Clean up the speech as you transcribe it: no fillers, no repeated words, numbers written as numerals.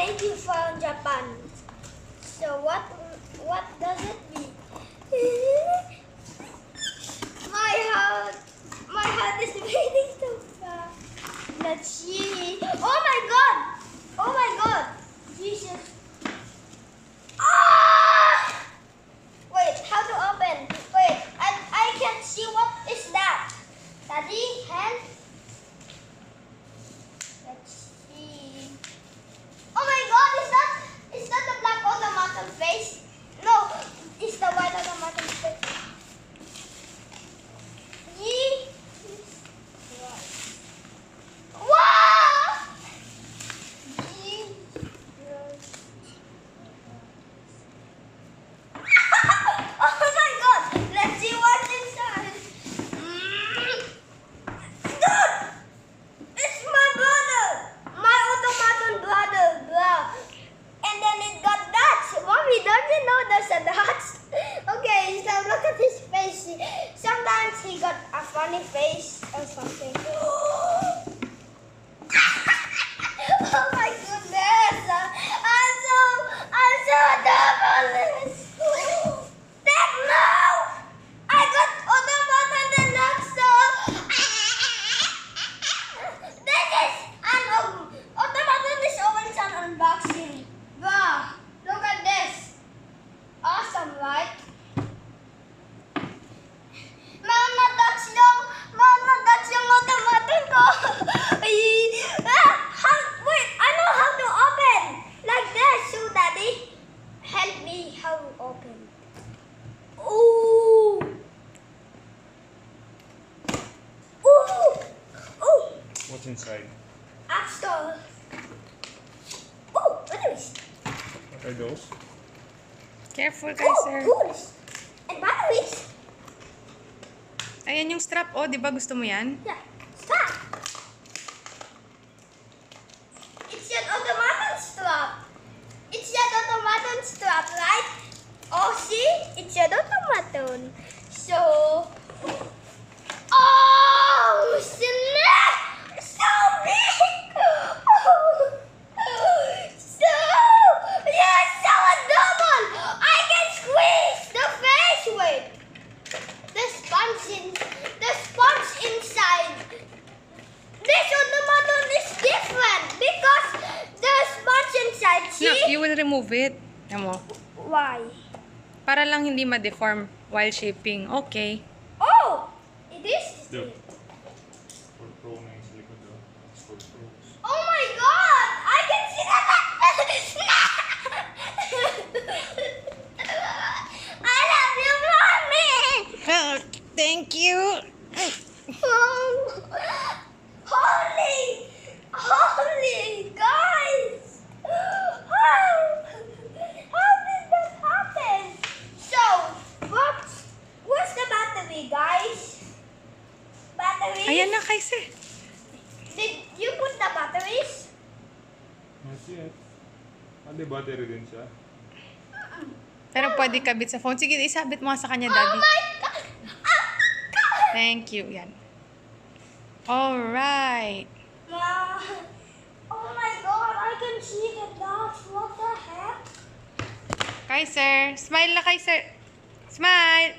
made you from Japan. So what does it mean? My heart is beating so fast. Let's see. Oh my god! Oh my god! Jesus. Ah! Wait, how to open? Wait, I can't see what is that. Daddy, hand. Let's see. Oh my god, is that the black otamatone face? No, it's the white otamatone face. Wow! Oh my god! Let's see what's inside. Dude! It's my brother! My otamatone brother! Blah. And then it got dots. Mommy, don't you know there's a dots? Okay, so look at his face. Sometimes he got a funny face or something. Oh my goodness! I'm so adorable! Techno! I got otamatone the Luxo! This is an otamatone is always an unboxing. Wow! Look at this! Awesome, right? Mama, that's yung otamatone ko! Wait, I know how to open! Like this, so Daddy, help me how to open. Ooh! Ooh! Ooh! What's inside? App Store. Ooh, what is this? What are those? Careful, Kaiser. Tools. And batteries. Ayan yung strap. Oh, di ba gusto mo yan? Yeah. Stop. It's an otamatone strap. It's an otamatone strap, right? Oh, see? It's an otamatone. So... Oh, snap! So big! So... You're so adorable! I can squeeze the face! Wait. The sponge inside. This otamatone is different because the sponge inside. No, See? you will remove it. Ayan mo. Why? Para lang hindi ma-deform while shipping. Okay. Oh! It is. The for pro na yung likod doon. It's for pros. Oh my god! I can see that! I love you, mommy! Thank you. Holy, guys! How did that happen? So, what's the battery, guys? Batteries? Ayan na, Kaiser. Did you put the batteries? Not yet. May battery din siya. Pero pwede kabit sa phone. Sige, isabit mo nga sa kanya, Oh Daddy. my god! Thank you. Yan. Alright. Wow. Oh my god, I can see the dots. What the heck? Kaiser. Smile na, Kaiser. Smile.